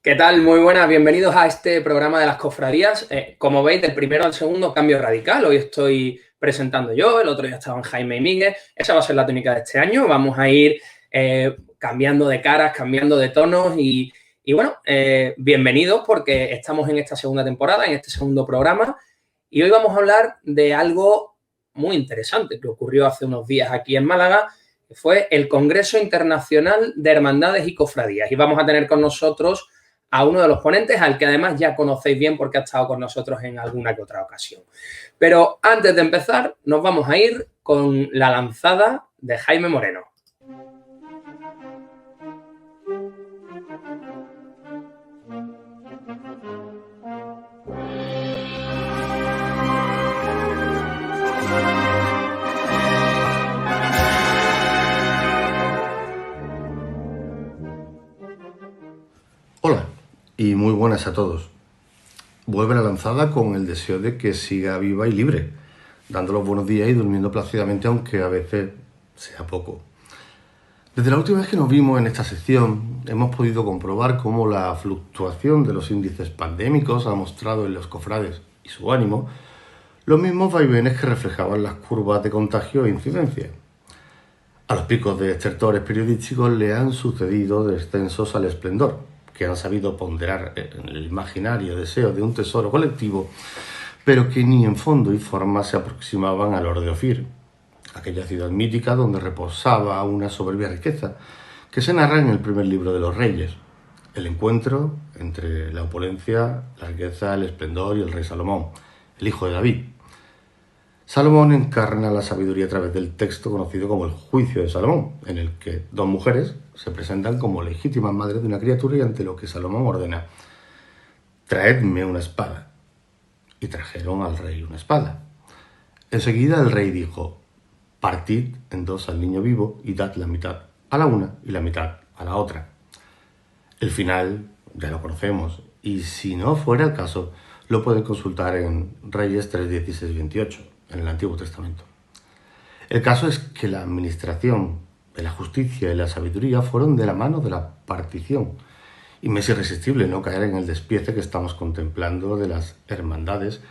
¿Qué tal? Muy buenas, bienvenidos a este programa de las cofradías. Como veis, del primero al segundo, cambio radical. Hoy estoy presentando yo, el otro día estaban Jaime y Miguel. Esa va a ser la tónica de este año. Vamos a ir cambiando de caras, cambiando de tonos y bueno, bienvenidos porque estamos en esta segunda temporada, en este segundo programa. Y hoy vamos a hablar de algo muy interesante que ocurrió hace unos días aquí en Málaga, que fue el Congreso Internacional de Hermandades y Cofradías. Y vamos a tener con nosotros a uno de los ponentes, al que además ya conocéis bien porque ha estado con nosotros en alguna que otra ocasión. Pero antes de empezar, nos vamos a ir con la lanzada de Jaime Moreno. Hola y muy buenas a todos. Vuelve la lanzada con el deseo de que siga viva y libre, dando los buenos días y durmiendo plácidamente, aunque a veces sea poco. Desde la última vez que nos vimos en esta sección, hemos podido comprobar cómo la fluctuación de los índices pandémicos ha mostrado en los cofrades y su ánimo los mismos vaivenes que reflejaban las curvas de contagio e incidencia. A los picos de estertores periodísticos le han sucedido descensos al esplendor, que han sabido ponderar en el imaginario deseo de un tesoro colectivo, pero que ni en fondo y forma se aproximaban al Lord de Ofir, aquella ciudad mítica donde reposaba una soberbia riqueza, que se narra en el primer libro de los Reyes, el encuentro entre la opulencia, la riqueza, el esplendor y el rey Salomón, el hijo de David. Salomón encarna la sabiduría a través del texto conocido como el Juicio de Salomón, en el que dos mujeres se presentan como legítimas madres de una criatura y ante lo que Salomón ordena: traedme una espada. Y trajeron al rey una espada. Enseguida el rey dijo: partid en dos al niño vivo y dad la mitad a la una y la mitad a la otra. El final ya lo conocemos, y si no fuera el caso, lo pueden consultar en Reyes 3, 16, 28, en el Antiguo Testamento. El caso es que la administración de la justicia y la sabiduría fueron de la mano de la partición, y me es irresistible no caer en el despiece que estamos contemplando de las hermandades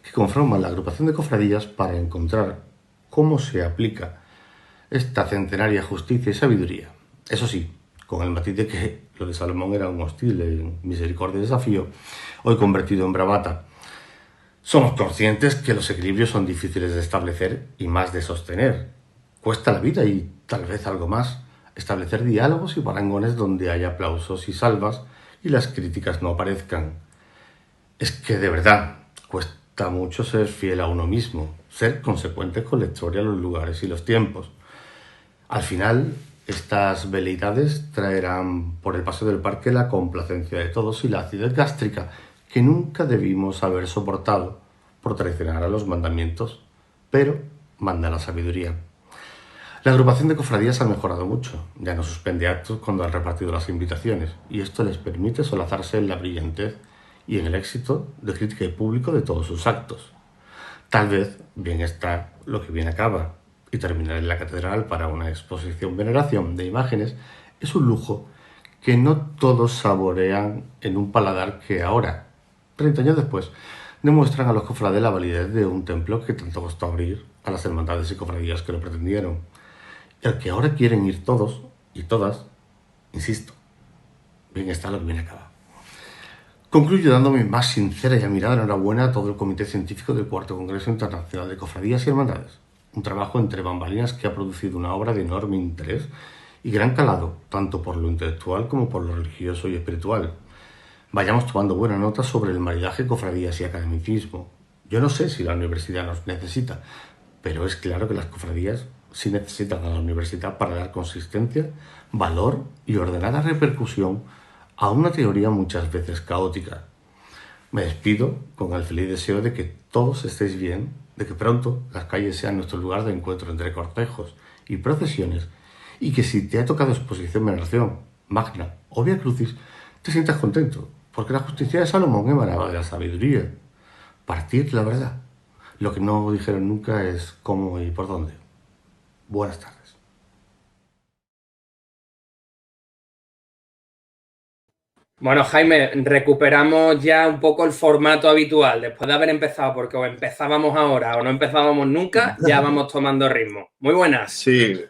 que conforman la agrupación de cofradías para encontrar cómo se aplica esta centenaria justicia y sabiduría. Eso sí, con el matiz de que lo de Salomón era un hostil en misericordia y desafío, hoy convertido en bravata. Somos conscientes que los equilibrios son difíciles de establecer y más de sostener. Cuesta la vida y tal vez algo más establecer diálogos y parangones donde haya aplausos y salvas y las críticas no aparezcan. Es que de verdad cuesta mucho ser fiel a uno mismo, ser consecuente con la historia, los lugares y los tiempos. Al final, estas veleidades traerán por el paseo del parque la complacencia de todos y la acidez gástrica que nunca debimos haber soportado por traicionar a los mandamientos, pero manda la sabiduría. La agrupación de cofradías ha mejorado mucho, ya no suspende actos cuando han repartido las invitaciones, y esto les permite solazarse en la brillantez y en el éxito de crítica y público de todos sus actos. Tal vez bien está lo que bien acaba, y terminar en la catedral para una exposición veneración de imágenes es un lujo que no todos saborean en un paladar que ahora, 30 años después, demuestran a los cofrades la validez de un templo que tanto costó abrir a las hermandades y cofradías que lo pretendieron. El que ahora quieren ir todos y todas, insisto, bien está lo que bien acaba. Concluyo dando mi más sincera y admirada enhorabuena a todo el Comité Científico del Cuarto Congreso Internacional de Cofradías y Hermandades. Un trabajo entre bambalinas que ha producido una obra de enorme interés y gran calado, tanto por lo intelectual como por lo religioso y espiritual. Vayamos tomando buena nota sobre el maridaje cofradías y academicismo. Yo no sé si la universidad nos necesita, pero es claro que las cofradías sí necesitan a la universidad para dar consistencia, valor y ordenada repercusión a una teoría muchas veces caótica. Me despido con el feliz deseo de que todos estéis bien, de que pronto las calles sean nuestro lugar de encuentro entre cortejos y procesiones, y que si te ha tocado exposición, veneración, magna o vía crucis, te sientas contento, porque la justicia de Salomón emanaba de la sabiduría. Partir la verdad. Lo que no dijeron nunca es cómo y por dónde. Buenas tardes. Bueno, Jaime, recuperamos ya un poco el formato habitual. Después de haber empezado, porque o empezábamos ahora o no empezábamos nunca, ya vamos tomando ritmo. Muy buenas. Sí,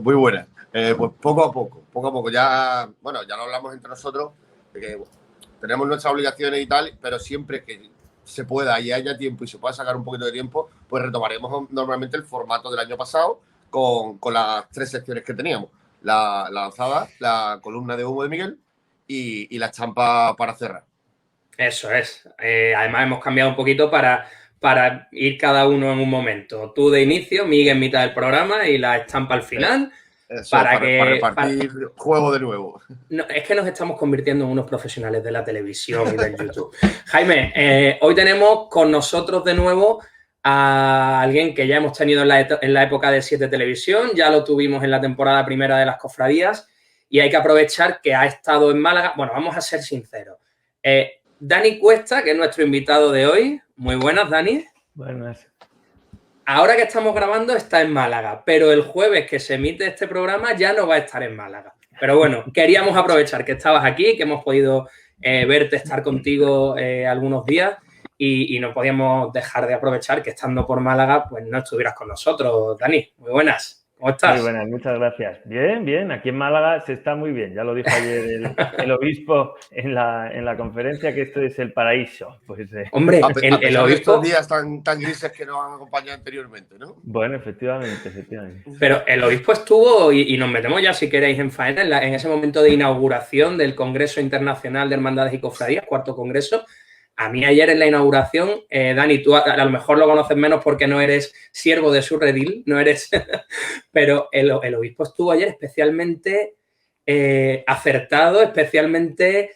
muy buena. Pues poco a poco. Ya, bueno, ya lo hablamos entre nosotros, de que tenemos nuestras obligaciones y tal, pero siempre que se pueda y haya tiempo y se pueda sacar un poquito de tiempo, pues retomaremos normalmente el formato del año pasado con las 3 secciones que teníamos. La lanzada, la columna de humo de Miguel y la estampa para cerrar. Eso es. Además, hemos cambiado un poquito para ir cada uno en un momento. Tú de inicio, Miguel en mitad del programa y la estampa al final. Eso, para repartir juego de nuevo. No, es que nos estamos convirtiendo en unos profesionales de la televisión y del YouTube. Jaime, hoy tenemos con nosotros de nuevo a alguien que ya hemos tenido en la época de 7 Televisión, ya lo tuvimos en la temporada primera de las cofradías y hay que aprovechar que ha estado en Málaga. Bueno, vamos a ser sinceros. Dani Cuesta, que es nuestro invitado de hoy. Muy buenas, Dani. Buenas. Ahora que estamos grabando está en Málaga, pero el jueves que se emite este programa ya no va a estar en Málaga. Pero bueno, queríamos aprovechar que estabas aquí, que hemos podido verte, estar contigo algunos días y no podíamos dejar de aprovechar que estando por Málaga, pues no estuvieras con nosotros. Dani, muy buenas. ¿Cómo estás? Muy buenas, muchas gracias. Bien, bien. Aquí en Málaga se está muy bien. Ya lo dijo ayer el obispo en la conferencia, que esto es el paraíso. Pues, Hombre, el obispo... estos días tan grises que nos han acompañado anteriormente, ¿no? Bueno, efectivamente. Pero el obispo estuvo, y nos metemos ya si queréis en faena, en ese momento de inauguración del Congreso Internacional de Hermandades y Cofradías, 4º Congreso. A mí ayer en la inauguración, Dani, tú a lo mejor lo conoces menos porque no eres siervo de su redil, no eres, pero el obispo estuvo ayer especialmente acertado, especialmente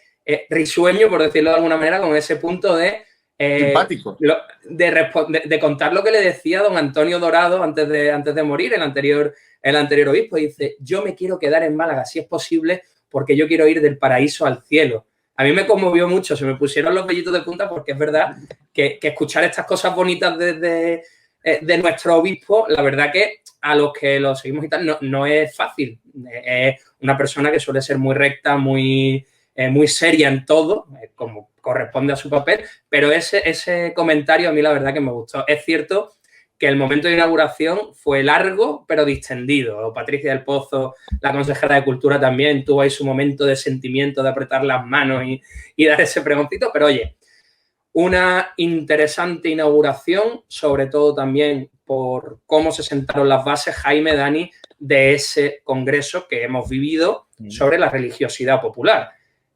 risueño, por decirlo de alguna manera, con ese punto de... simpático. De contar lo que le decía don Antonio Dorado antes de morir, el anterior obispo. Dice, yo me quiero quedar en Málaga si es posible porque yo quiero ir del paraíso al cielo. A mí me conmovió mucho, se me pusieron los vellitos de punta porque es verdad que escuchar estas cosas bonitas de nuestro obispo, la verdad que a los que lo seguimos y tal, no es fácil. Es una persona que suele ser muy recta, muy seria en todo, como corresponde a su papel, pero ese comentario a mí la verdad que me gustó. Es cierto que el momento de inauguración fue largo, pero distendido. Patricia del Pozo, la consejera de Cultura, también tuvo ahí su momento de sentimiento, de apretar las manos y dar ese pregoncito, pero oye, una interesante inauguración, sobre todo también por cómo se sentaron las bases, Jaime, Dani, de ese congreso que hemos vivido sobre la religiosidad popular.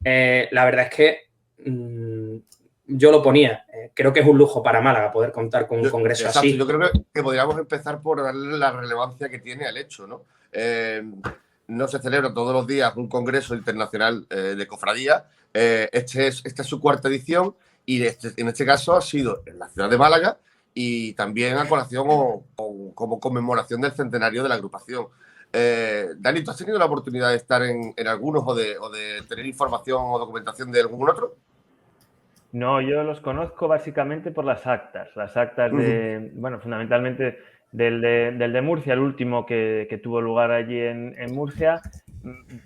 La verdad es que yo lo ponía. Creo que es un lujo para Málaga poder contar con un congreso así. Yo creo que podríamos empezar por darle la relevancia que tiene al hecho, ¿no? No se celebra todos los días un congreso internacional de cofradía. Esta es su 4ª edición y en este caso ha sido en la ciudad de Málaga y también a colación como conmemoración del centenario de la agrupación. Dani, ¿tú has tenido la oportunidad de estar en algunos o de tener información o documentación de algún otro? No, yo los conozco básicamente por las actas de, bueno, fundamentalmente del de Murcia, el último que tuvo lugar allí en Murcia.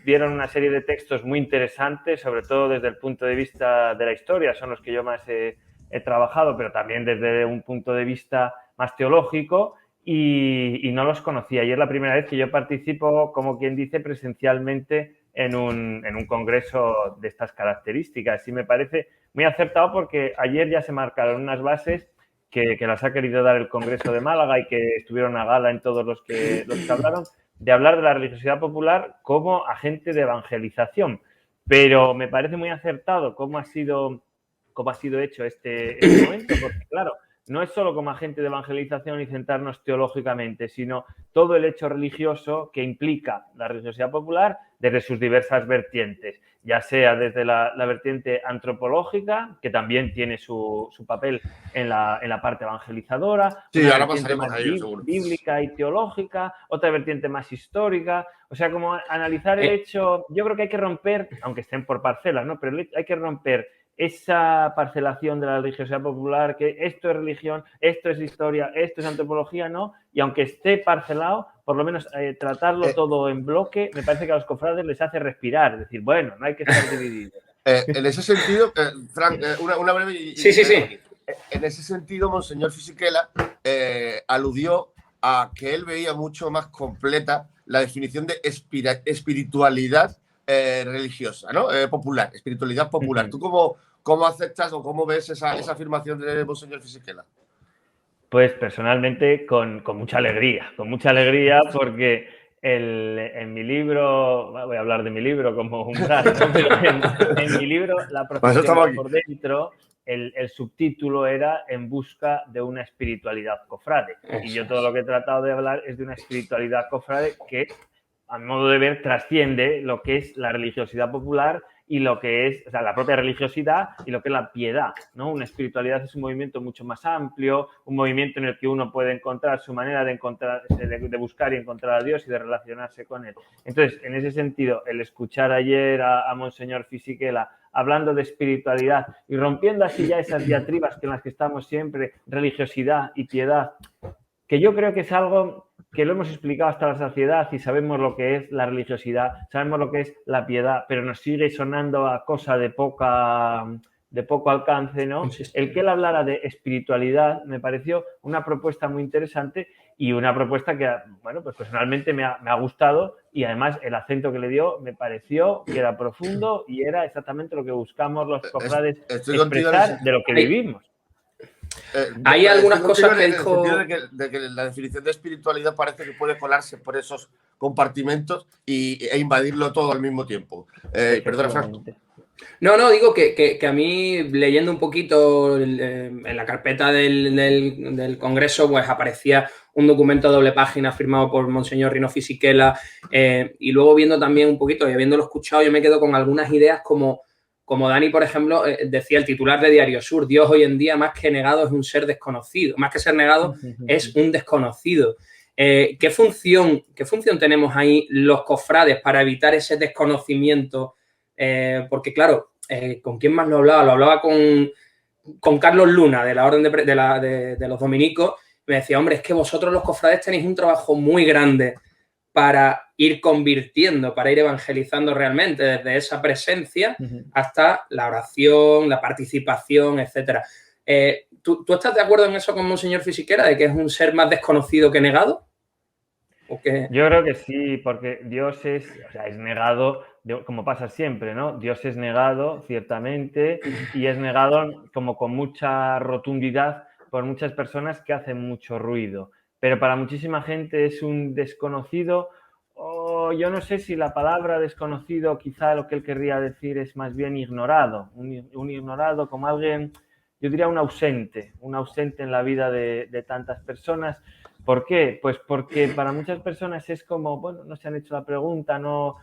Dieron una serie de textos muy interesantes, sobre todo desde el punto de vista de la historia, son los que yo más he trabajado, pero también desde un punto de vista más teológico y no los conocía. Y es la primera vez que yo participo, como quien dice, presencialmente en un congreso de estas características. Y me parece muy acertado porque ayer ya se marcaron unas bases que las ha querido dar el Congreso de Málaga y que estuvieron a gala en todos los que hablaron, de hablar de la religiosidad popular como agente de evangelización. Pero me parece muy acertado cómo ha sido hecho este momento, porque claro, no es solo como agente de evangelización y centrarnos teológicamente, sino todo el hecho religioso que implica la religiosidad popular desde sus diversas vertientes, ya sea desde la vertiente antropológica, que también tiene su papel en la parte evangelizadora, sí, una ahora vertiente más bíblica y teológica, otra vertiente más histórica, o sea, como analizar el hecho, yo creo que hay que romper, aunque estén por parcelas, ¿no? Pero hay que romper esa parcelación de la religiosidad popular, que esto es religión, esto es historia, esto es antropología, ¿no? Y aunque esté parcelado, por lo menos tratarlo todo en bloque, me parece que a los cofrades les hace respirar, es decir, bueno, no hay que estar divididos. En ese sentido, Fran, una breve... Sí. En ese sentido, Monseñor Fisichella aludió a que él veía mucho más completa la definición de espiritualidad religiosa, ¿no? Popular, espiritualidad popular. ¿Tú cómo aceptas o cómo ves esa afirmación de Monseñor Fisichella? Pues personalmente con mucha alegría porque en mi libro, voy a hablar de mi libro como umbral, ¿no? Pero en mi libro, La profesión por dentro, el subtítulo era En busca de una espiritualidad cofrade. Y yo todo lo que he tratado de hablar es de una espiritualidad cofrade que, a mi modo de ver, trasciende lo que es la religiosidad popular y lo que es, o sea, la propia religiosidad y lo que es la piedad, ¿no? Una espiritualidad es un movimiento mucho más amplio, un movimiento en el que uno puede encontrar su manera de buscar y encontrar a Dios y de relacionarse con él. Entonces, en ese sentido, el escuchar ayer a Monseñor Fisichella hablando de espiritualidad y rompiendo así ya esas diatribas en las que estamos siempre, religiosidad y piedad, que yo creo que es algo que lo hemos explicado hasta la saciedad y sabemos lo que es la religiosidad, sabemos lo que es la piedad, pero nos sigue sonando a cosa de poco alcance, ¿no? El que él hablara de espiritualidad me pareció una propuesta muy interesante y una propuesta que, bueno, pues personalmente me ha gustado y además el acento que le dio me pareció que era profundo y era exactamente lo que buscamos los cofrades expresar de lo que vivimos. Hay algunas cosas que dijo... En el sentido de que la definición de espiritualidad parece que puede colarse por esos compartimentos e invadirlo todo al mismo tiempo. Perdona, Fran. No, digo que a mí, leyendo un poquito en la carpeta del Congreso, pues aparecía un documento a doble página firmado por Monseñor Rino Fisichella y luego viendo también un poquito y habiéndolo escuchado, yo me quedo con algunas ideas como Dani, por ejemplo, decía el titular de Diario Sur: Dios hoy en día más que negado es un ser desconocido, más que ser negado es un desconocido. ¿Qué función tenemos ahí los cofrades para evitar ese desconocimiento? Porque, claro, ¿con quién más lo hablaba? Lo hablaba con Carlos Luna, de la Orden de los Dominicos. Me decía, hombre, es que vosotros los cofrades tenéis un trabajo muy grande para ir convirtiendo, para ir evangelizando realmente, desde esa presencia hasta la oración, la participación, etcétera. ¿Tú estás de acuerdo en eso con Monseñor Fisichella, de que es un ser más desconocido que negado? ¿O qué? Yo creo que sí, porque Dios es negado, como pasa siempre, ¿no? Dios es negado, ciertamente, y es negado como con mucha rotundidad por muchas personas que hacen mucho ruido. Pero para muchísima gente es un desconocido, o yo no sé si la palabra desconocido, quizá lo que él querría decir es más bien ignorado, un ignorado como alguien, yo diría un ausente en la vida de tantas personas. ¿Por qué? Pues porque para muchas personas es como, bueno, no se han hecho la pregunta, no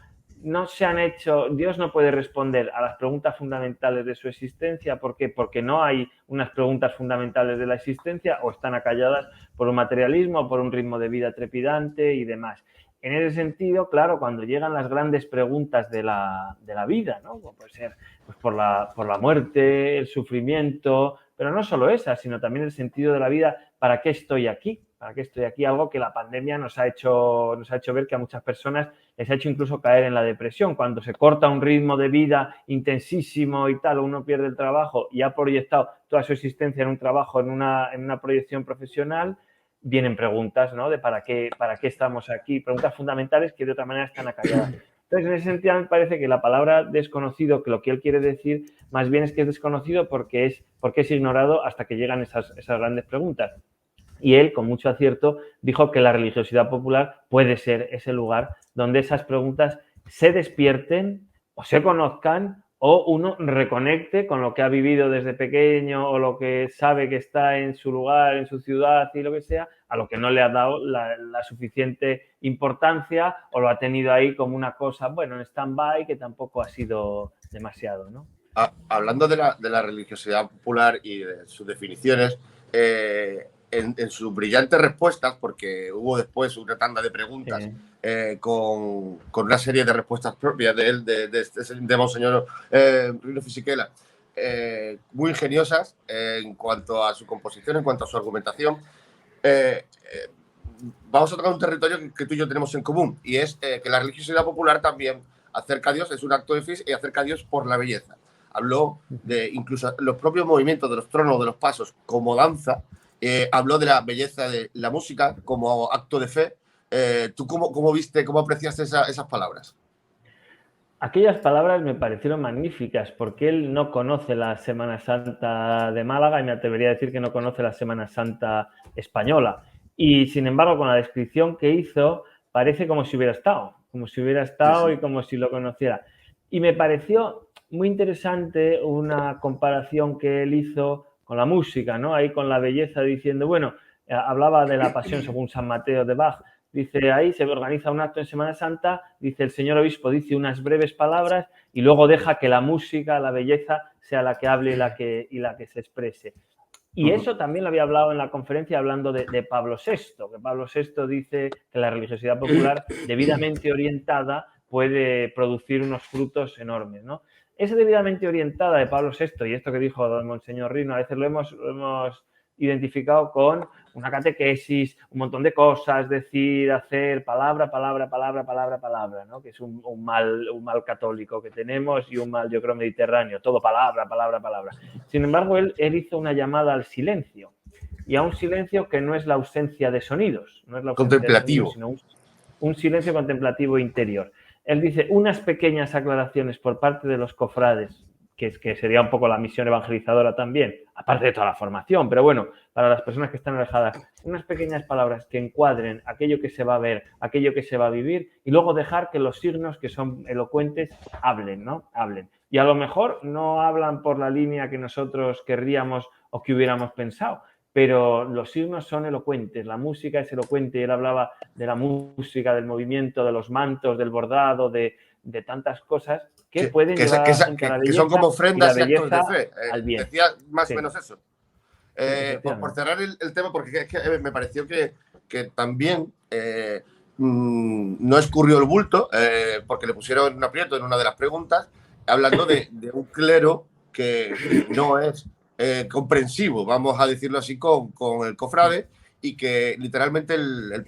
se han hecho, Dios no puede responder a las preguntas fundamentales de su existencia. ¿Por qué? Porque no hay unas preguntas fundamentales de la existencia o están acalladas por un materialismo, por un ritmo de vida trepidante y demás. En ese sentido, claro, cuando llegan las grandes preguntas de la vida, ¿no? Como puede ser pues por la muerte, el sufrimiento, pero no solo esa, sino también el sentido de la vida. ¿Para qué estoy aquí? ¿Para qué estoy aquí? Algo que la pandemia nos ha hecho ver que a muchas personas les ha hecho incluso caer en la depresión. Cuando se corta un ritmo de vida intensísimo y tal, uno pierde el trabajo y ha proyectado toda su existencia en un trabajo, en una proyección profesional, vienen preguntas, ¿no? De ¿para qué estamos aquí? Preguntas fundamentales que de otra manera están acalladas. Entonces, en ese sentido, me parece que la palabra desconocido, que lo que él quiere decir, más bien es que es desconocido porque es ignorado hasta que llegan esas grandes preguntas. Y él, con mucho acierto, dijo que la religiosidad popular puede ser ese lugar donde esas preguntas se despierten o se conozcan o uno reconecte con lo que ha vivido desde pequeño o lo que sabe que está en su lugar, en su ciudad y lo que sea, a lo que no le ha dado la suficiente importancia o lo ha tenido ahí como una cosa, bueno, en stand-by, que tampoco ha sido demasiado, ¿no? Hablando de la religiosidad popular y de sus definiciones, en sus brillantes respuestas, porque hubo después una tanda de preguntas con una serie de respuestas propias de él, de Monseñor Rino Fisichella, muy ingeniosas en cuanto a su composición, en cuanto a su argumentación. Vamos a tocar un territorio que tú y yo tenemos en común, y es que la religiosidad popular también acerca a Dios, es un acto de fe y acerca a Dios por la belleza. habló de incluso los propios movimientos de los tronos, de los pasos, como danza, habló de la belleza de la música como acto de fe. ¿Tú cómo viste, cómo apreciaste esas palabras? Aquellas palabras me parecieron magníficas porque él no conoce la Semana Santa de Málaga y me atrevería a decir que no conoce la Semana Santa española. Y sin embargo, con la descripción que hizo, parece como si hubiera estado, Sí. y como si lo conociera. Y me pareció muy interesante una comparación que él hizo con la música, ¿no? Ahí con la belleza diciendo, bueno, hablaba de la Pasión según San Mateo de Bach. Dice, ahí se organiza un acto en Semana Santa, dice el señor obispo, dice unas breves palabras y luego deja que la música, la belleza, sea la que hable y la que se exprese. Y eso también lo había hablado en la conferencia hablando de Pablo VI, que Pablo VI dice que la religiosidad popular debidamente orientada puede producir unos frutos enormes, ¿no? Esa debidamente orientada de Pablo VI y esto que dijo don Monseñor Rino, a veces lo hemos identificado con una catequesis, un montón de cosas, decir, hacer, palabra, ¿no? Que es un mal católico que tenemos y un mal, yo creo, mediterráneo, todo palabra. Sin embargo, él hizo una llamada al silencio, y a un silencio que no es la ausencia de sonidos, Contemplativo. sino un silencio contemplativo interior. Él dice unas pequeñas aclaraciones por parte de los cofrades, que sería un poco la misión evangelizadora también, aparte de toda la formación, pero bueno, para las personas que están alejadas, unas pequeñas palabras que encuadren aquello que se va a ver, aquello que se va a vivir, y luego dejar que los signos que son elocuentes hablen, ¿no? Hablen. Y a lo mejor no hablan por la línea que nosotros querríamos o que hubiéramos pensado, pero los signos son elocuentes, la música es elocuente. Él hablaba de la música, del movimiento, de los mantos, del bordado, de tantas cosas que pueden llevar a la gente a la belleza, que son como ofrendas y actos de fe. al bien. Decía más o menos eso. Sí, por cerrar el tema, porque es que me pareció que también no escurrió el bulto, porque le pusieron un aprieto en una de las preguntas, hablando de un clero que no es comprensivo, vamos a decirlo así, con el cofrade, y que literalmente el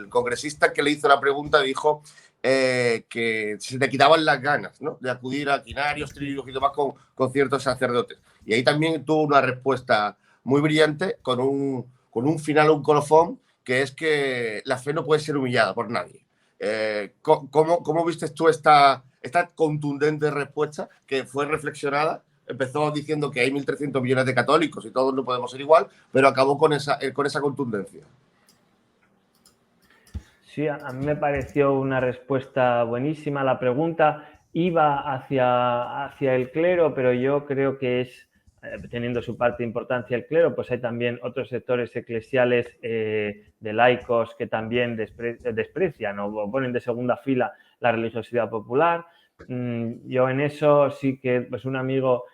congresista que le hizo la pregunta dijo que se le quitaban las ganas, ¿no?, de acudir a quinarios, tríos y demás con ciertos sacerdotes. Y ahí también tuvo una respuesta muy brillante con un final, un colofón, que es que la fe no puede ser humillada por nadie. ¿Cómo vistes tú esta contundente respuesta que fue reflexionada? Empezó diciendo que hay 1.300 millones de católicos y todos no podemos ser igual, pero acabó con esa contundencia. Sí, a mí me pareció una respuesta buenísima. La pregunta iba hacia el clero, pero yo creo que es, teniendo su parte de importancia el clero, pues hay también otros sectores eclesiales de laicos que también desprecian o ponen de segunda fila la religiosidad popular. Yo en eso sí que, pues un amigo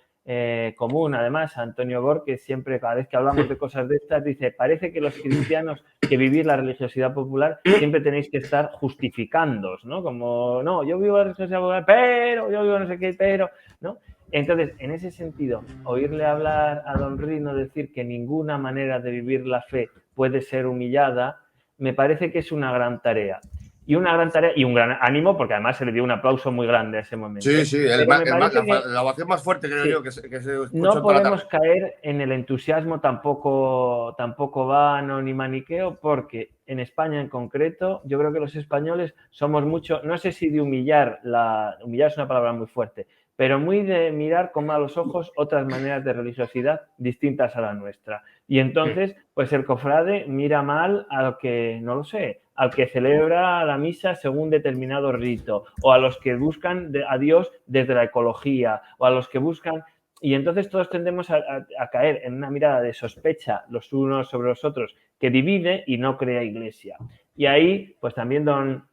común, además, Antonio Bor, que siempre, cada vez que hablamos de cosas de estas, dice, parece que los cristianos que vivís la religiosidad popular siempre tenéis que estar justificándoos, ¿no? Como, no, yo vivo la religiosidad popular, pero, yo vivo no sé qué, pero, ¿no? Entonces, en ese sentido, oírle hablar a don Rino decir que ninguna manera de vivir la fe puede ser humillada, me parece que es una gran tarea. Y una gran tarea y un gran ánimo, porque además se le dio un aplauso muy grande a ese momento. Sí, la ovación más fuerte, creo yo, que se escuchó no podemos caer en el entusiasmo tampoco vano ni maniqueo, porque en España en concreto, yo creo que los españoles somos mucho, no sé si de humillar es una palabra muy fuerte, pero muy de mirar con malos ojos otras maneras de religiosidad distintas a la nuestra. Y entonces, pues el cofrade mira mal al que, no lo sé, al que celebra la misa según determinado rito, o a los que buscan a Dios desde la ecología, o a los que buscan... Y entonces todos tendemos a caer en una mirada de sospecha los unos sobre los otros que divide y no crea iglesia. Y ahí, pues también don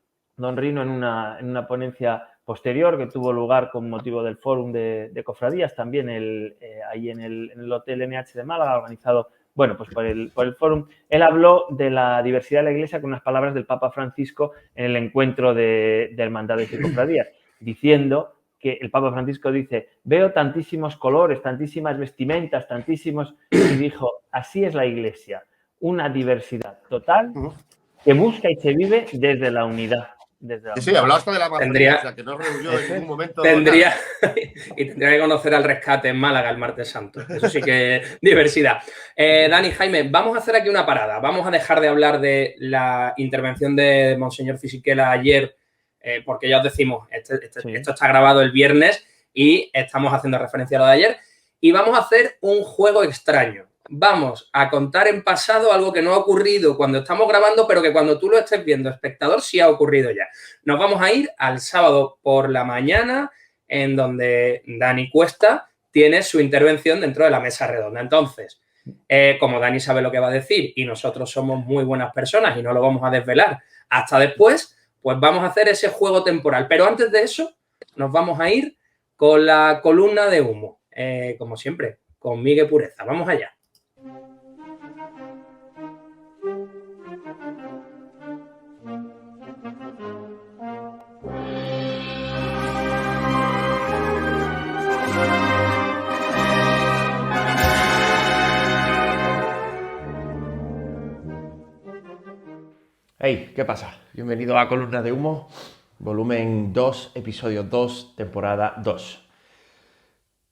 Rino en una ponencia posterior que tuvo lugar con motivo del Fórum de Cofradías, también ahí en el Hotel NH de Málaga, organizado, bueno, pues por el Fórum, él habló de la diversidad de la Iglesia con unas palabras del Papa Francisco en el encuentro de hermandades y cofradías, diciendo que el Papa Francisco dice, veo tantísimos colores, tantísimas vestimentas, tantísimos... Y dijo, así es la Iglesia, una diversidad total que busca y se vive desde la unidad. desde la Sí, hablaba hasta de la Amazonía, Tendría- o sea, que no rehuyó en ningún momento. Tendría, nada. y tendría que conocer al rescate en Málaga el martes santo. Eso sí que es diversidad. Dani, Jaime, vamos a hacer aquí una parada. Vamos a dejar de hablar de la intervención de Monseñor Fisichella ayer, porque ya os decimos, esto está grabado el viernes y estamos haciendo referencia a lo de ayer. Y vamos a hacer un juego extraño. Vamos a contar en pasado algo que no ha ocurrido cuando estamos grabando, pero que cuando tú lo estés viendo, espectador, sí ha ocurrido ya. Nos vamos a ir al sábado por la mañana, en donde Dani Cuesta tiene su intervención dentro de la mesa redonda. Entonces, como Dani sabe lo que va a decir y nosotros somos muy buenas personas y no lo vamos a desvelar hasta después, pues vamos a hacer ese juego temporal. Pero antes de eso, nos vamos a ir con la columna de humo, como siempre, con Miguel Pureza. Vamos allá. Hey, ¿qué pasa? Bienvenido a Columna de Humo, volumen 2, episodio 2, temporada 2.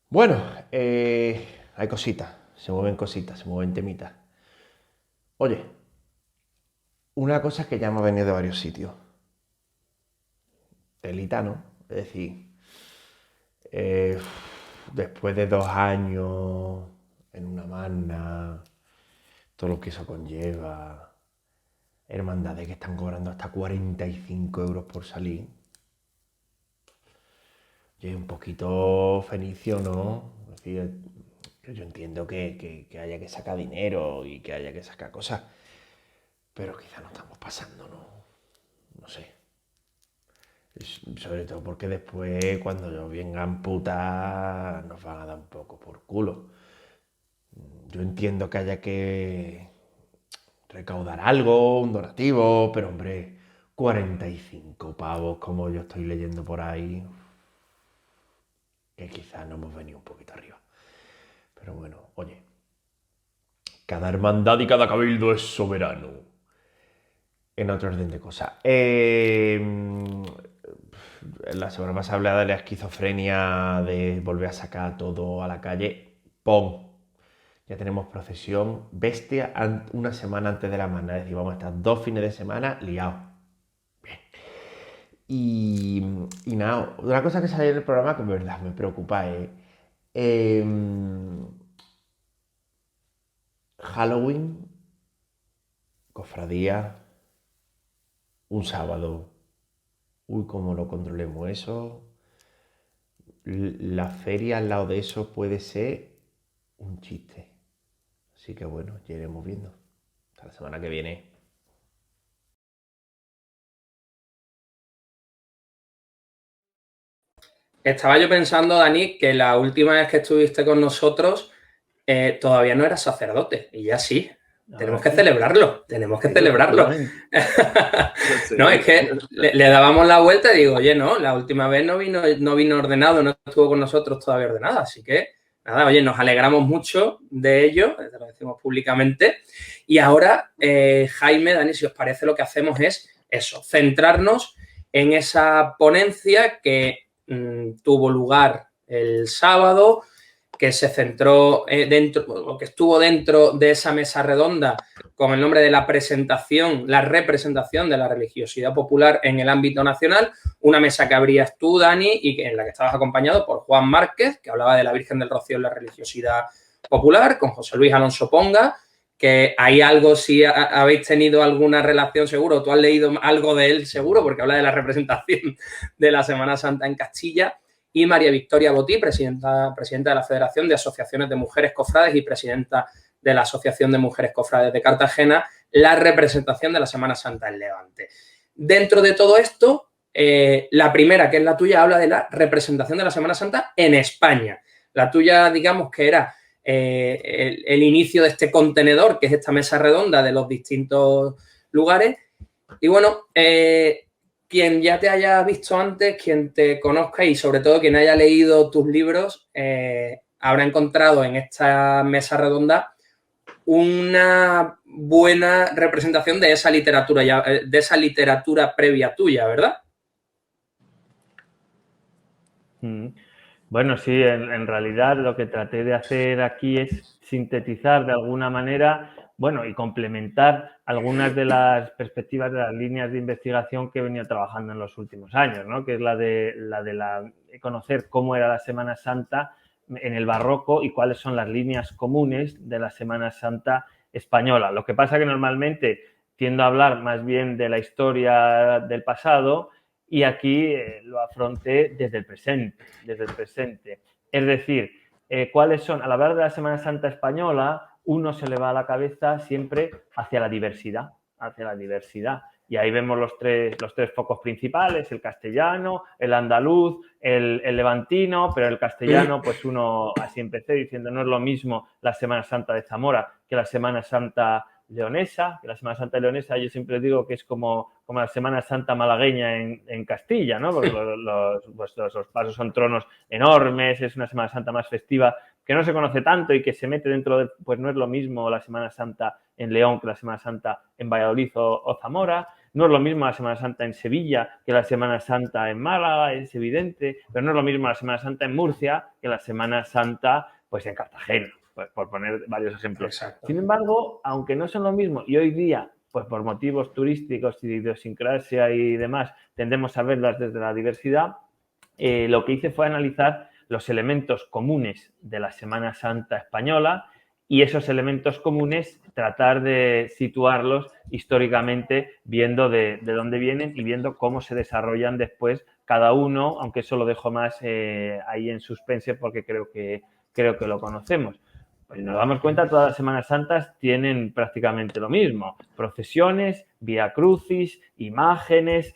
Bueno, hay cositas, se mueven temitas. Oye, una cosa que ya me ha venido de varios sitios. Telita, ¿no? Es decir, después de 2 años en una magna, todo lo que eso conlleva... Hermandades que están cobrando hasta 45 euros por salir. Oye, un poquito fenicio, ¿no? Es decir, yo entiendo que haya que sacar dinero y que haya que sacar cosas, pero quizá no estamos pasando, ¿no? No sé. Sobre todo porque después, cuando vengan putas, nos van a dar un poco por culo. Yo entiendo que haya que recaudar algo, un donativo, pero hombre, 45 pavos, como yo estoy leyendo por ahí, que quizás no hemos venido un poquito arriba. Pero bueno, oye, cada hermandad y cada cabildo es soberano. En otro orden de cosas. La semana pasada hablaba de la esquizofrenia, de volver a sacar todo a la calle. ¡Pum! Ya tenemos procesión bestia una semana antes de la magna. Es decir, vamos a estar 2 fines de semana liados. Bien. Y nada, una cosa que salió en el programa que en verdad me preocupa es Halloween, cofradía, un sábado. Uy, cómo lo controlemos eso. La feria al lado de eso puede ser un chiste. Así que bueno, ya iremos viendo. Hasta la semana que viene. Estaba yo pensando, Dani, que la última vez que estuviste con nosotros todavía no eras sacerdote. Y ya sí. Tenemos que celebrarlo. Tenemos que celebrarlo. No, es que le dábamos la vuelta y digo, oye, no, la última vez no vino ordenado, no estuvo con nosotros todavía ordenado. Así que, nada, oye, nos alegramos mucho de ello, te lo decimos públicamente. Y ahora, Jaime, Dani, si os parece, lo que hacemos es eso, centrarnos en esa ponencia que tuvo lugar el sábado, que se centró o que estuvo dentro de esa mesa redonda con el nombre de la representación de la religiosidad popular en el ámbito nacional, una mesa que abrías tú, Dani, y en la que estabas acompañado por Juan Márquez, que hablaba de la Virgen del Rocío en la religiosidad popular, con José Luis Alonso Ponga, que hay algo, si habéis tenido alguna relación seguro, tú has leído algo de él seguro, porque habla de la representación de la Semana Santa en Castilla, y María Victoria Botí, presidenta de la Federación de Asociaciones de Mujeres Cofrades y presidenta de la Asociación de Mujeres Cofrades de Cartagena, la representación de la Semana Santa en Levante. Dentro de todo esto, la primera, que es la tuya, habla de la representación de la Semana Santa en España. La tuya, digamos, que era el inicio de este contenedor, que es esta mesa redonda de los distintos lugares. Y bueno, quien ya te haya visto antes, quien te conozca y sobre todo quien haya leído tus libros, habrá encontrado en esta mesa redonda una buena representación de esa literatura previa tuya, ¿verdad? Bueno, sí, en realidad lo que traté de hacer aquí es sintetizar de alguna manera, bueno, y complementar algunas de las perspectivas de las líneas de investigación que he venido trabajando en los últimos años, ¿no? Que es la de conocer cómo era la Semana Santa en el barroco y cuáles son las líneas comunes de la Semana Santa española. Lo que pasa que normalmente tiendo a hablar más bien de la historia del pasado y aquí lo afronté desde el presente, Es decir, cuáles son, al hablar de la Semana Santa española, uno se le va a la cabeza siempre hacia la diversidad. Y ahí vemos los tres focos principales, el castellano, el andaluz, el levantino, pero el castellano, pues uno, así empecé diciendo, no es lo mismo la Semana Santa de Zamora que la Semana Santa leonesa, que la Semana Santa leonesa yo siempre digo que es como la Semana Santa malagueña en Castilla, ¿no? Porque los pasos son tronos enormes, es una Semana Santa más festiva que no se conoce tanto y que se mete dentro de, pues no es lo mismo la Semana Santa en León que la Semana Santa en Valladolid o Zamora, no es lo mismo la Semana Santa en Sevilla que la Semana Santa en Málaga, es evidente, pero no es lo mismo la Semana Santa en Murcia que la Semana Santa pues en Cartagena, pues, por poner varios ejemplos. Exacto. Sin embargo, aunque no son lo mismo y hoy día, pues por motivos turísticos y de idiosincrasia y demás, tendemos a verlas desde la diversidad, lo que hice fue analizar los elementos comunes de la Semana Santa española y esos elementos comunes tratar de situarlos históricamente viendo de dónde vienen y viendo cómo se desarrollan después cada uno, aunque eso lo dejo más ahí en suspense porque creo que lo conocemos. Pues nos damos cuenta, todas las Semanas Santas tienen prácticamente lo mismo. Procesiones, vía crucis, imágenes,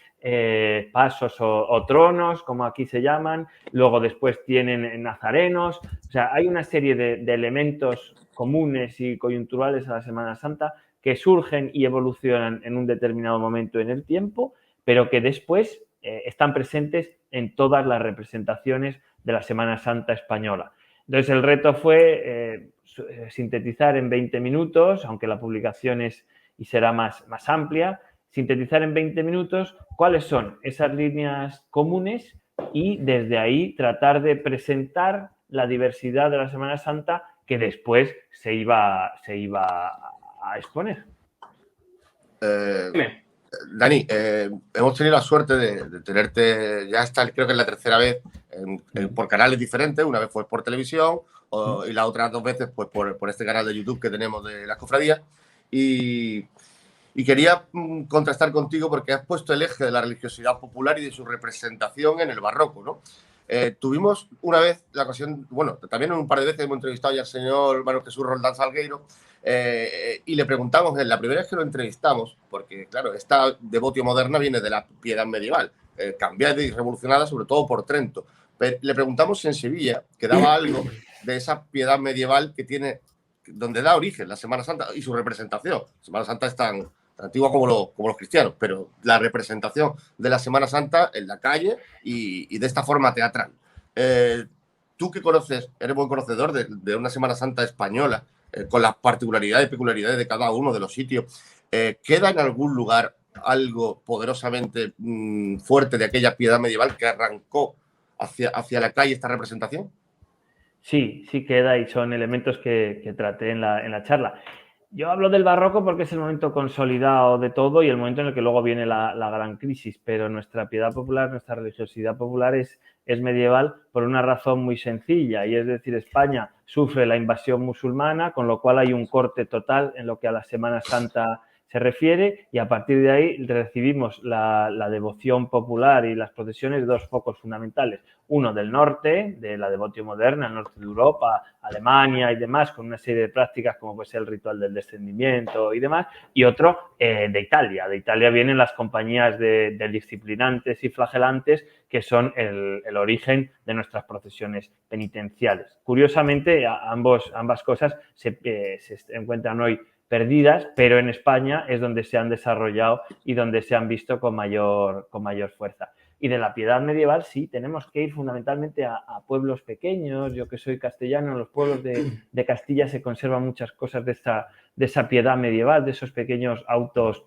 pasos o tronos, como aquí se llaman. Luego después tienen nazarenos. O sea, hay una serie de elementos comunes y coyunturales a la Semana Santa que surgen y evolucionan en un determinado momento en el tiempo, pero que después están presentes en todas las representaciones de la Semana Santa española. Entonces, el reto fue sintetizar en 20 minutos, aunque la publicación es y será más amplia, sintetizar en 20 minutos cuáles son esas líneas comunes y desde ahí tratar de presentar la diversidad de la Semana Santa que después se iba a exponer. Dani, hemos tenido la suerte de tenerte, ya está, creo que es la tercera vez, por canales diferentes. Una vez fue por televisión y las otras 2 veces pues por este canal de YouTube que tenemos de las cofradías. Y quería contrastar contigo porque has puesto el eje de la religiosidad popular y de su representación en el barroco, ¿no? Tuvimos una vez la ocasión, bueno, también un par de veces hemos entrevistado ya al señor Manuel Jesús Roldán Salgueiro y le preguntamos, la primera vez que lo entrevistamos, porque claro, esta devotio moderna viene de la piedad medieval, cambiada y revolucionada sobre todo por Trento. Pero le preguntamos si en Sevilla quedaba algo de esa piedad medieval que tiene, donde da origen la Semana Santa y su representación. La Semana Santa es tan antigua como los cristianos, pero la representación de la Semana Santa en la calle y de esta forma teatral. Tú que conoces, eres buen conocedor de una Semana Santa española, con las particularidades y peculiaridades de cada uno de los sitios, ¿queda en algún lugar algo poderosamente fuerte de aquella piedad medieval que arrancó hacia la calle esta representación? Sí queda y son elementos que traté en la charla. Yo hablo del barroco porque es el momento consolidado de todo y el momento en el que luego viene la gran crisis, pero nuestra piedad popular, nuestra religiosidad popular es medieval por una razón muy sencilla, y es decir, España sufre la invasión musulmana, con lo cual hay un corte total en lo que a la Semana Santa se refiere, y a partir de ahí recibimos la devoción popular y las procesiones de 2 focos fundamentales. Uno del norte, de la devoción moderna, el norte de Europa, Alemania y demás, con una serie de prácticas como puede ser el ritual del descendimiento y demás, y otro de Italia. De Italia vienen las compañías de disciplinantes y flagelantes, que son el origen de nuestras procesiones penitenciales. Curiosamente, ambas cosas se encuentran hoy perdidas, pero en España es donde se han desarrollado y donde se han visto con mayor fuerza. Y de la piedad medieval sí, tenemos que ir fundamentalmente a pueblos pequeños. Yo que soy castellano, en los pueblos de Castilla se conservan muchas cosas de esa piedad medieval, de esos pequeños autos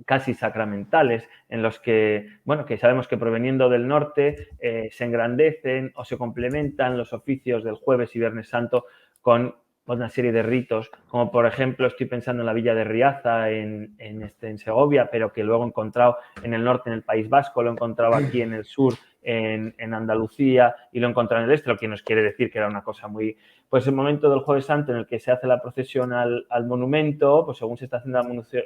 casi sacramentales, en los que, bueno, que sabemos que proveniendo del norte se engrandecen o se complementan los oficios del jueves y viernes santo con una serie de ritos, como por ejemplo estoy pensando en la villa de Riaza en Segovia, pero que luego he encontrado en el norte, en el País Vasco, lo he encontrado aquí en el sur, en Andalucía, y lo he encontrado en el este, lo que nos quiere decir que era una cosa muy... Pues el momento del Jueves Santo en el que se hace la procesión al monumento, pues según se está haciendo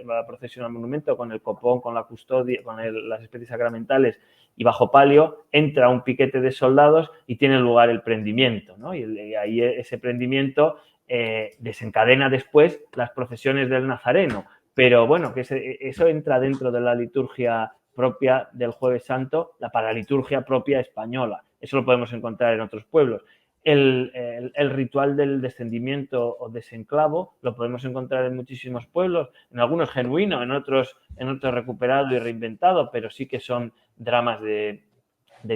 la procesión al monumento, con el copón, con la custodia, con las especies sacramentales y bajo palio, entra un piquete de soldados y tiene lugar el prendimiento, ¿no? Y ahí ese prendimiento desencadena después las procesiones del Nazareno. Pero bueno, que eso entra dentro de la liturgia propia del Jueves Santo, la paraliturgia propia española. Eso lo podemos encontrar en otros pueblos. El ritual del descendimiento o desenclavo lo podemos encontrar en muchísimos pueblos, en algunos genuino, en otros recuperado y reinventado, pero sí que son dramas de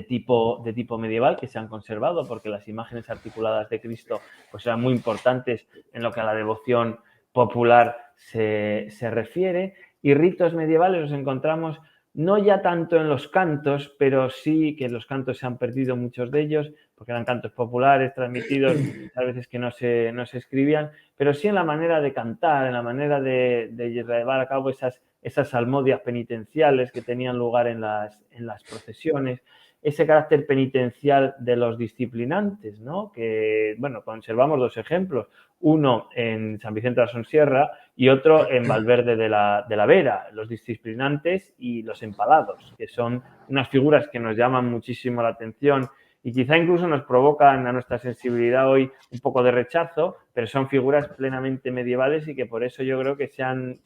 tipo medieval que se han conservado, porque las imágenes articuladas de Cristo pues eran muy importantes en lo que a la devoción popular se refiere. Y ritos medievales los encontramos no ya tanto en los cantos, pero sí que en los cantos se han perdido muchos de ellos, porque eran cantos populares transmitidos a veces que no se escribían, pero sí en la manera de cantar, en la manera de llevar a cabo esas salmodias penitenciales que tenían lugar en las procesiones, ese carácter penitencial de los disciplinantes, ¿no? Que, bueno, conservamos dos ejemplos, uno en San Vicente de la Sonsierra y otro en Valverde de la Vera, los disciplinantes y los empalados, que son unas figuras que nos llaman muchísimo la atención y quizá incluso nos provocan a nuestra sensibilidad hoy un poco de rechazo, pero son figuras plenamente medievales y que por eso yo creo que se han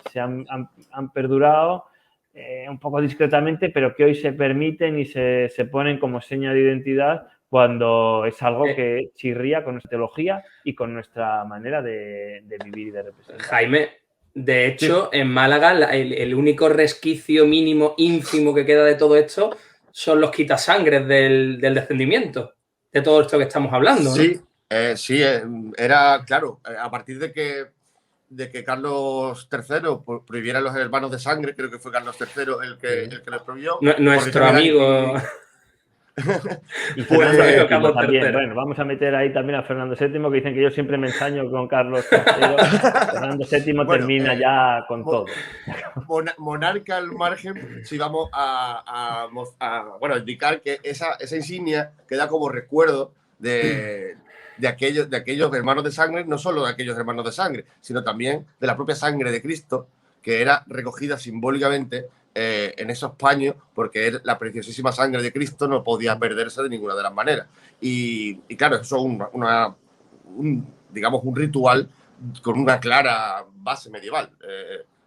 perdurado un poco discretamente, pero que hoy se permiten y se ponen como seña de identidad cuando es algo que chirría con nuestra teología y con nuestra manera de vivir y de representar. Jaime, de hecho, en Málaga el único resquicio mínimo, ínfimo que queda de todo esto son los quitasangres del descendimiento, de todo esto que estamos hablando, ¿no? Sí, era, claro, a partir de que Carlos III prohibiera los hermanos de sangre, creo que fue Carlos III el que los prohibió. Nuestro amigo... Y Fernando VII también. Bueno, vamos a meter ahí también a Fernando VII, que dicen que yo siempre me ensaño con Carlos III. Fernando VII termina ya con todo. Monarca al margen, si vamos a indicar que esa insignia queda como recuerdo de aquellos hermanos de sangre, no solo de aquellos hermanos de sangre, sino también de la propia sangre de Cristo, que era recogida simbólicamente en esos paños, porque la preciosísima sangre de Cristo no podía perderse de ninguna de las maneras. Y claro, eso es digamos, un ritual con una clara base medieval.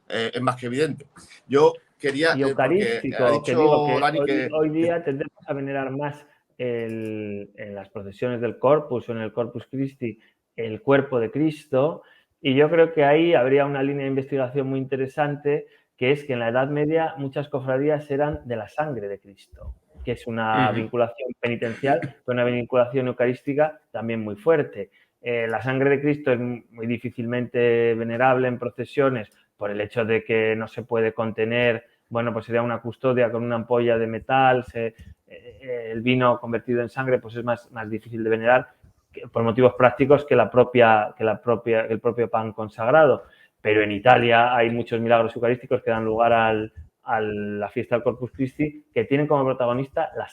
Es más que evidente. Yo quería... Y eucarístico, que digo que hoy día tendremos a venerar más en las procesiones del Corpus o en el Corpus Christi el cuerpo de Cristo, y yo creo que ahí habría una línea de investigación muy interesante, que es que en la Edad Media muchas cofradías eran de la sangre de Cristo, que es una vinculación penitencial, pero una vinculación eucarística también muy fuerte. La sangre de Cristo es muy difícilmente venerable en procesiones por el hecho de que no se puede contener, bueno, pues sería una custodia con una ampolla de metal, el vino convertido en sangre pues es más difícil de venerar por motivos prácticos que el propio pan consagrado. Pero en Italia hay muchos milagros eucarísticos que dan lugar a la fiesta del Corpus Christi, que tienen como protagonista la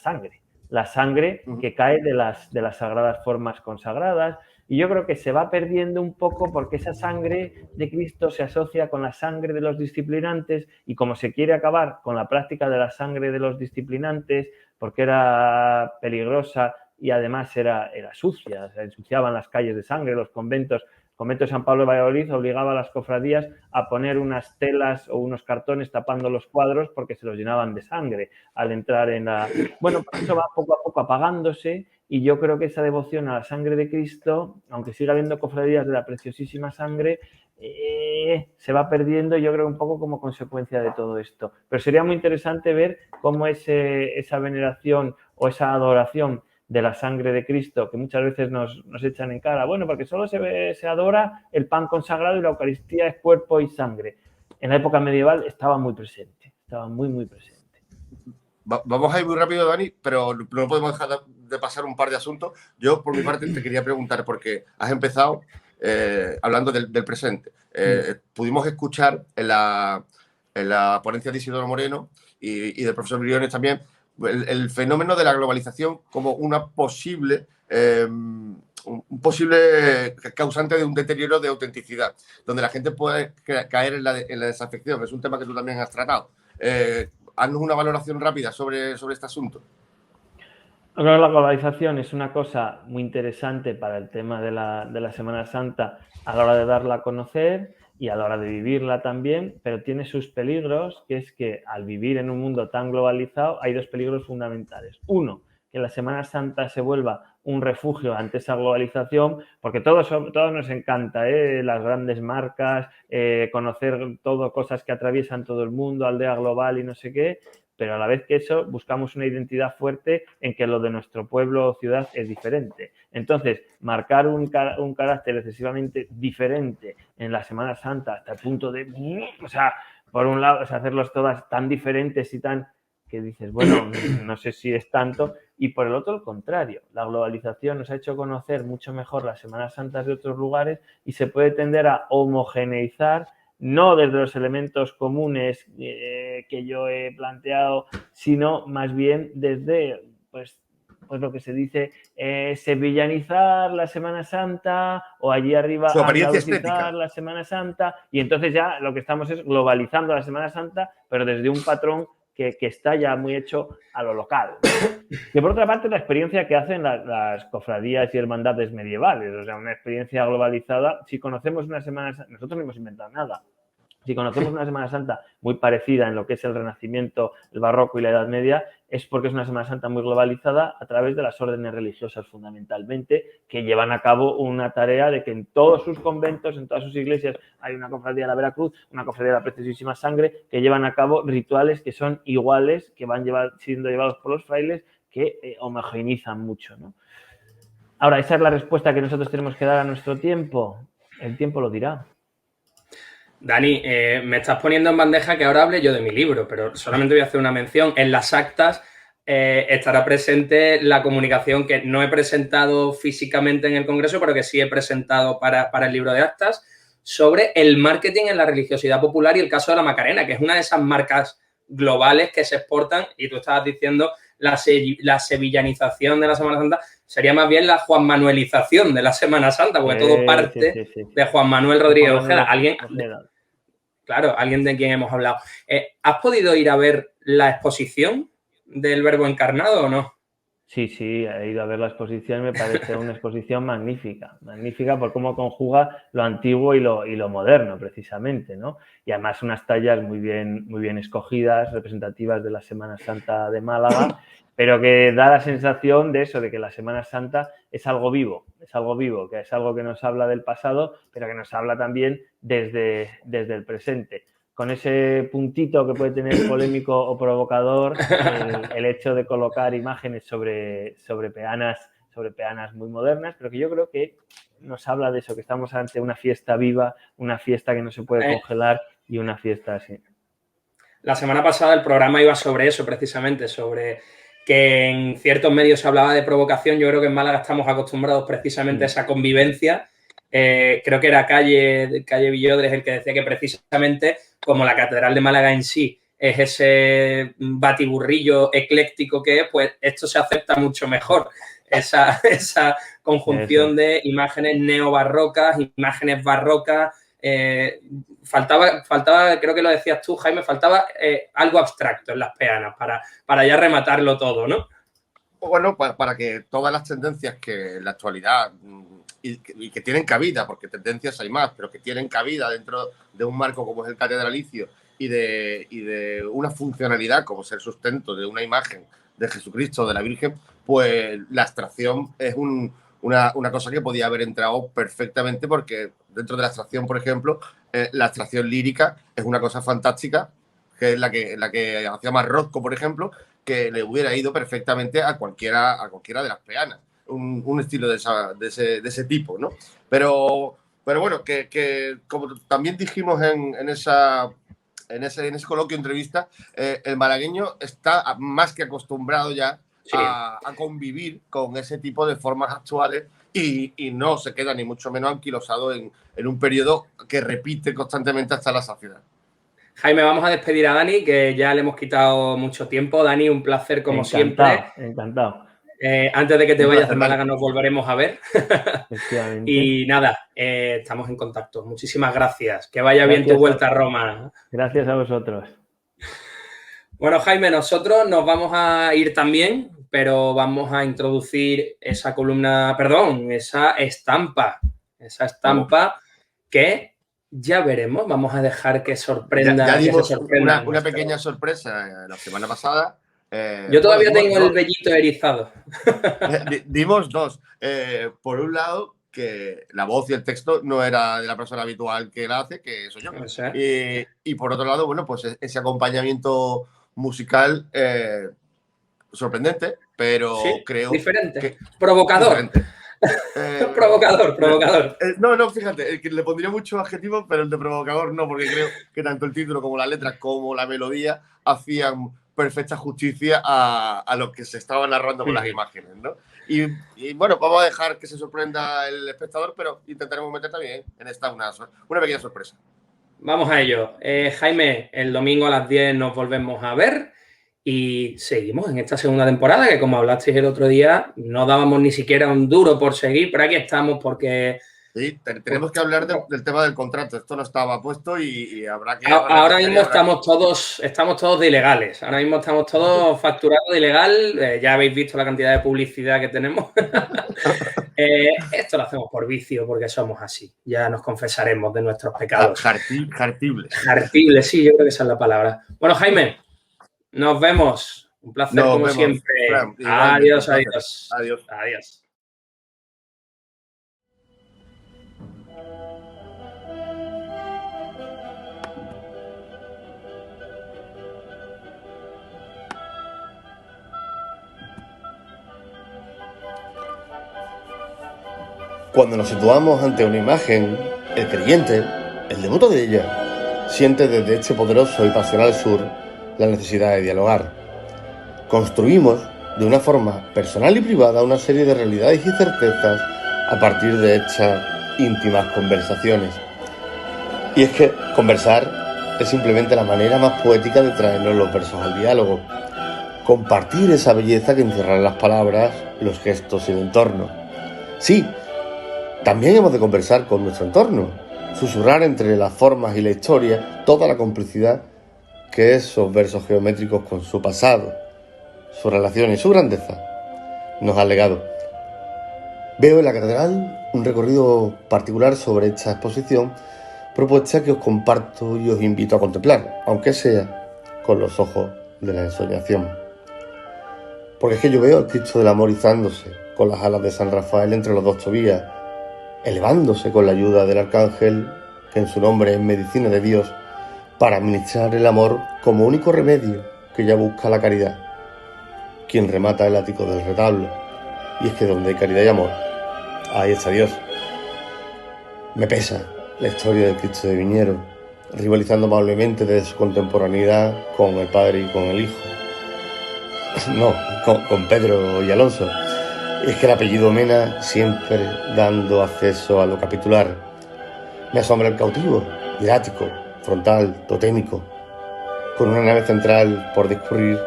sangre que cae de las sagradas formas consagradas. Y yo creo que se va perdiendo un poco porque esa sangre de Cristo se asocia con la sangre de los disciplinantes, y como se quiere acabar con la práctica de la sangre de los disciplinantes porque era peligrosa y además era sucia, se ensuciaban las calles de sangre, los conventos. El convento de San Pablo de Valladolid obligaba a las cofradías a poner unas telas o unos cartones tapando los cuadros porque se los llenaban de sangre al entrar en la... Bueno, pues eso va poco a poco apagándose, y yo creo que esa devoción a la sangre de Cristo, aunque siga habiendo cofradías de la preciosísima sangre, se va perdiendo, yo creo, un poco como consecuencia de todo esto. Pero sería muy interesante ver cómo esa veneración o esa adoración de la sangre de Cristo, que muchas veces nos echan en cara, bueno, porque solo se adora el pan consagrado y la Eucaristía es cuerpo y sangre. En la época medieval estaba muy presente, estaba muy, muy presente. Vamos a ir muy rápido, Dani, pero no podemos dejar de pasar un par de asuntos. Yo, por mi parte, te quería preguntar, porque has empezado hablando del presente. Pudimos escuchar en la ponencia de Isidoro Moreno y del profesor Briones también el fenómeno de la globalización como una posible, un posible causante de un deterioro de autenticidad, donde la gente puede caer en la desafección. Es un tema que tú también has tratado. Haznos una valoración rápida sobre este asunto. Creo que la globalización es una cosa muy interesante para el tema de la Semana Santa a la hora de darla a conocer y a la hora de vivirla también, pero tiene sus peligros, que es que al vivir en un mundo tan globalizado hay dos peligros fundamentales. Uno, que la Semana Santa se vuelva un refugio ante esa globalización, porque todos nos encanta, las grandes marcas, conocer todo, cosas que atraviesan todo el mundo, aldea global y no sé qué, pero a la vez que eso buscamos una identidad fuerte en que lo de nuestro pueblo o ciudad es diferente. Entonces, marcar un carácter excesivamente diferente en la Semana Santa hasta el punto de, o sea, por un lado, hacerlos todas tan diferentes y tan que dices, bueno, no sé si es tanto, y por el otro, el contrario. La globalización nos ha hecho conocer mucho mejor las Semanas Santas de otros lugares y se puede tender a homogeneizar, no desde los elementos comunes que yo he planteado, sino más bien desde, pues lo que se dice, sevillanizar la Semana Santa o allí arriba estética. La Semana Santa, y entonces ya lo que estamos es globalizando la Semana Santa, pero desde un patrón que está ya muy hecho a lo local. Que por otra parte la experiencia que hacen las cofradías y hermandades medievales, o sea, una experiencia globalizada, si conocemos una Semana Santa, nosotros no hemos inventado nada. Si conocemos una Semana Santa muy parecida en lo que es el Renacimiento, el Barroco y la Edad Media, es porque es una Semana Santa muy globalizada a través de las órdenes religiosas fundamentalmente, que llevan a cabo una tarea de que en todos sus conventos, en todas sus iglesias, hay una cofradía de la Veracruz, una cofradía de la Preciosísima Sangre, que llevan a cabo rituales que son iguales, que van siendo llevados por los frailes, que homogeneizan mucho, ¿no? Ahora, esa es la respuesta que nosotros tenemos que dar a nuestro tiempo. El tiempo lo dirá. Dani, me estás poniendo en bandeja que ahora hable yo de mi libro, pero solamente voy a hacer una mención. En las actas estará presente la comunicación que no he presentado físicamente en el Congreso, pero que sí he presentado para el libro de actas, sobre el marketing en la religiosidad popular y el caso de la Macarena, que es una de esas marcas globales que se exportan, y tú estabas diciendo la sevillanización de la Semana Santa, sería más bien la juanmanuelización de la Semana Santa, porque todo parte de Juan Manuel Rodríguez Ojeda. Claro, alguien de quien hemos hablado. ¿Has podido ir a ver la exposición del Verbo Encarnado o no? Sí, he ido a ver la exposición y me parece una exposición magnífica por cómo conjuga lo antiguo y lo moderno, precisamente, ¿no? Y además unas tallas muy bien escogidas, representativas de la Semana Santa de Málaga, pero que da la sensación de eso, de que la Semana Santa es algo vivo, que es algo que nos habla del pasado, pero que nos habla también desde el presente. Con ese puntito que puede tener polémico o provocador, el hecho de colocar imágenes sobre peanas muy modernas, pero que yo creo que nos habla de eso, que estamos ante una fiesta viva, una fiesta que no se puede congelar y una fiesta así. La semana pasada el programa iba sobre eso, precisamente, sobre que en ciertos medios se hablaba de provocación. Yo creo que en Málaga estamos acostumbrados precisamente a esa convivencia. Creo que era Calle Villodres el que decía que precisamente como la Catedral de Málaga en sí es ese batiburrillo ecléctico que es, pues esto se acepta mucho mejor. Esa conjunción de imágenes neobarrocas, imágenes barrocas. Faltaba, creo que lo decías tú, Jaime, faltaba algo abstracto en las peanas para ya rematarlo todo, ¿no? Bueno, para que todas las tendencias que en la actualidad y que tienen cabida, porque tendencias hay más, pero que tienen cabida dentro de un marco como es el catedralicio y de una funcionalidad como ser sustento de una imagen de Jesucristo, de la Virgen, pues la abstracción es una cosa que podía haber entrado perfectamente porque dentro de la abstracción, por ejemplo, la abstracción lírica es una cosa fantástica, que es la que hacía más Rothko, por ejemplo, que le hubiera ido perfectamente a cualquiera de las peanas. Un estilo de ese tipo, ¿no? Pero bueno, que como también dijimos en ese coloquio entrevista, el malagueño está más que acostumbrado ya a convivir con ese tipo de formas actuales y no se queda ni mucho menos anquilosado en un periodo que repite constantemente hasta la saciedad. Jaime, vamos a despedir a Dani, que ya le hemos quitado mucho tiempo. Dani, un placer como siempre. Encantado. Antes de que te vayas de Málaga nos volveremos a ver. Efectivamente. Y nada, estamos en contacto. Muchísimas gracias. Que vaya bien tu vuelta a Roma. Gracias a vosotros. Bueno, Jaime, nosotros nos vamos a ir también, pero vamos a introducir esa columna, perdón, esa estampa que ya veremos. Vamos a dejar que sorprenda. Ya dimos que se sorprenda una pequeña sorpresa la semana pasada. Yo todavía tengo el vellito erizado. Dimos dos. Por un lado, que la voz y el texto no era de la persona habitual que la hace, que soy yo. Y por otro lado, bueno, pues ese acompañamiento musical sorprendente, pero sí, creo diferente. Provocador. Provocador. No, fíjate, que le pondría muchos adjetivos, pero el de provocador no, porque creo que tanto el título como la letra como la melodía hacían perfecta justicia a lo que se estaba narrando con las imágenes, ¿no? Y bueno, vamos a dejar que se sorprenda el espectador, pero intentaremos meter también en esta una pequeña sorpresa. Vamos a ello. Jaime, el domingo a las 10 nos volvemos a ver y seguimos en esta segunda temporada, que como hablasteis el otro día, no dábamos ni siquiera un duro por seguir, pero aquí estamos porque... Sí, tenemos que hablar del tema del contrato. Esto no estaba puesto y habrá que... Ahora mismo estamos todos de ilegales. Ahora mismo estamos todos facturados de ilegal. Ya habéis visto la cantidad de publicidad que tenemos. Esto lo hacemos por vicio, porque somos así. Ya nos confesaremos de nuestros pecados. Jartibles. Jartibles, sí, yo creo que esa es la palabra. Bueno, Jaime, nos vemos. Un placer como siempre. Adiós. Cuando nos situamos ante una imagen, el creyente, el devoto de ella, siente desde este poderoso y pasional sur la necesidad de dialogar. Construimos de una forma personal y privada una serie de realidades y certezas a partir de estas íntimas conversaciones. Y es que conversar es simplemente la manera más poética de traernos los versos al diálogo. Compartir esa belleza que encierran las palabras, los gestos y el entorno. Sí, también hemos de conversar con nuestro entorno, susurrar entre las formas y la historia toda la complicidad que esos versos geométricos con su pasado, su relación y su grandeza nos han legado. Veo en la catedral un recorrido particular sobre esta exposición, propuesta que os comparto y os invito a contemplar, aunque sea con los ojos de la ensoñación. Porque es que yo veo al Cristo del Amor izándose con las alas de San Rafael entre los dos Tobías, elevándose con la ayuda del arcángel, que en su nombre es medicina de Dios, para administrar el amor como único remedio que ya busca la caridad, quien remata el ático del retablo. Y es que donde hay caridad y amor, ahí está Dios. Me pesa la historia del Cristo de Viñero, rivalizando amablemente desde su contemporaneidad con el Padre y con el Hijo. No, con Pedro y Alonso. Es que el apellido Mena siempre dando acceso a lo capitular. Me asombra el cautivo, hierático, frontal, totémico, con una nave central por discurrir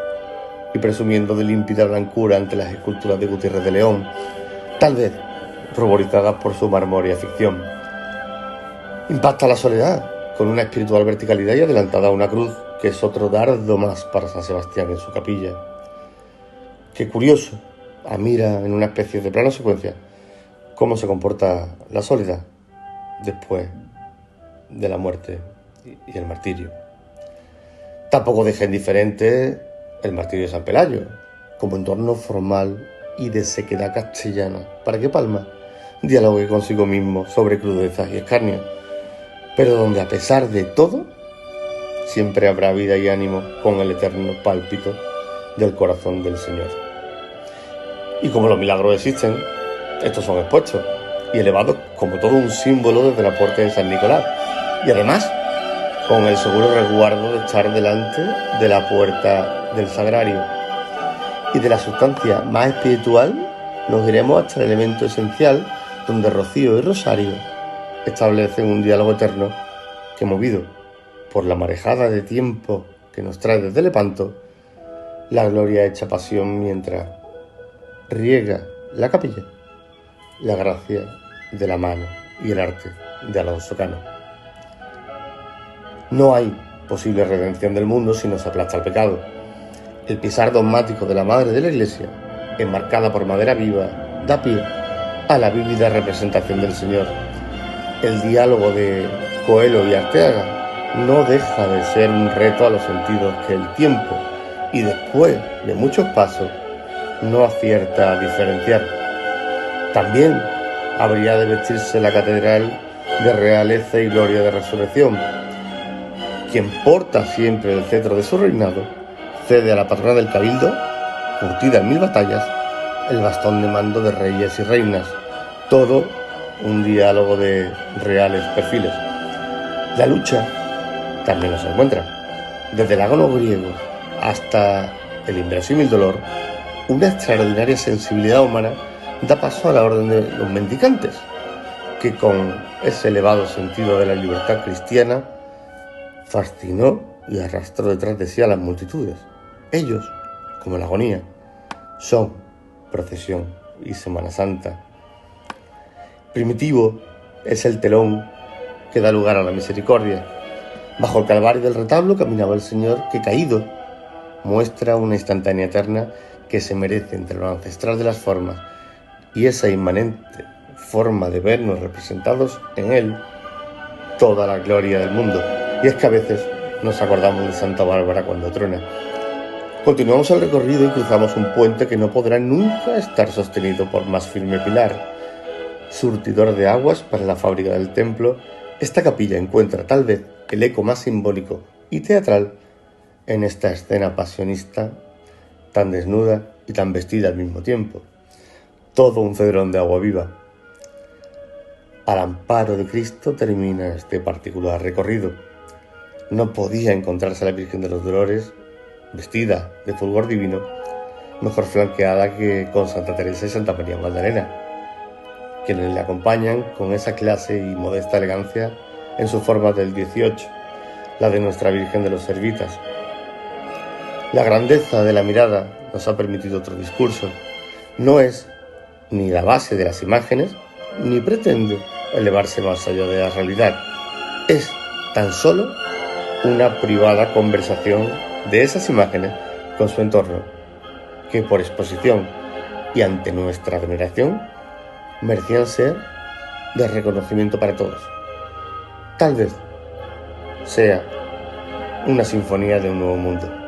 y presumiendo de límpida blancura ante las esculturas de Gutiérrez de León, tal vez ruborizadas por su marmórea ficción. Impacta la soledad, con una espiritual verticalidad y adelantada a una cruz, que es otro dardo más para San Sebastián en su capilla. Qué curioso, admira en una especie de plano secuencia cómo se comporta la soledad después de la muerte y el martirio. Tampoco deja indiferente el martirio de San Pelayo, como entorno formal y de sequedad castellana. ¿Para qué Palma? dialogue consigo mismo sobre crudezas y escarnios, pero donde a pesar de todo, siempre habrá vida y ánimo con el eterno pálpito del corazón del Señor. Y como los milagros existen, estos son expuestos y elevados como todo un símbolo desde la puerta de San Nicolás, y además con el seguro resguardo de estar delante de la puerta del sagrario. Y de la sustancia más espiritual nos iremos hasta el elemento esencial, donde Rocío y Rosario establecen un diálogo eterno que, movido por la marejada de tiempo que nos trae desde Lepanto, la gloria hecha pasión mientras riega la capilla la gracia de la mano y el arte de Alonso Cano. No hay posible redención del mundo si no se aplasta el pecado. El pisar dogmático de la Madre de la Iglesia, enmarcada por madera viva, da pie a la vívida representación del Señor. El diálogo de Coelho y Arteaga no deja de ser un reto a los sentidos que el tiempo, y después de muchos pasos, no acierta a diferenciar. También habría de vestirse la catedral de realeza y gloria de resurrección. Quien porta siempre el cetro de su reinado, cede a la patrona del cabildo, curtida en 1000 batallas, el bastón de mando de reyes y reinas. Todo un diálogo de reales perfiles. La lucha también nos encuentra, desde el ágono griego hasta el inverosímil dolor. Una extraordinaria sensibilidad humana da paso a la orden de los mendicantes, que con ese elevado sentido de la libertad cristiana fascinó y arrastró detrás de sí a las multitudes. Ellos, como la agonía, son procesión y Semana Santa. Primitivo es el telón que da lugar a la misericordia. Bajo el calvario del retablo caminaba el Señor que, caído, muestra una instantánea eterna que se merece entre lo ancestral de las formas y esa inmanente forma de vernos representados en Él toda la gloria del mundo. Y es que a veces nos acordamos de Santa Bárbara cuando trona. Continuamos el recorrido y cruzamos un puente que no podrá nunca estar sostenido por más firme pilar. Surtidor de aguas para la fábrica del templo, esta capilla encuentra tal vez el eco más simbólico y teatral en esta escena pasionista, tan desnuda y tan vestida al mismo tiempo. Todo un cedrón de agua viva. Al amparo de Cristo termina este particular recorrido. No podía encontrarse a la Virgen de los Dolores, vestida de fulgor divino, mejor flanqueada que con Santa Teresa y Santa María Magdalena, quienes le acompañan con esa clase y modesta elegancia en su forma del 18, la de nuestra Virgen de los Servitas. La grandeza de la mirada nos ha permitido otro discurso. No es ni la base de las imágenes, ni pretende elevarse más allá de la realidad. Es tan solo una privada conversación de esas imágenes con su entorno, que por exposición y ante nuestra veneración merecían ser de reconocimiento para todos. Tal vez sea una sinfonía de un nuevo mundo.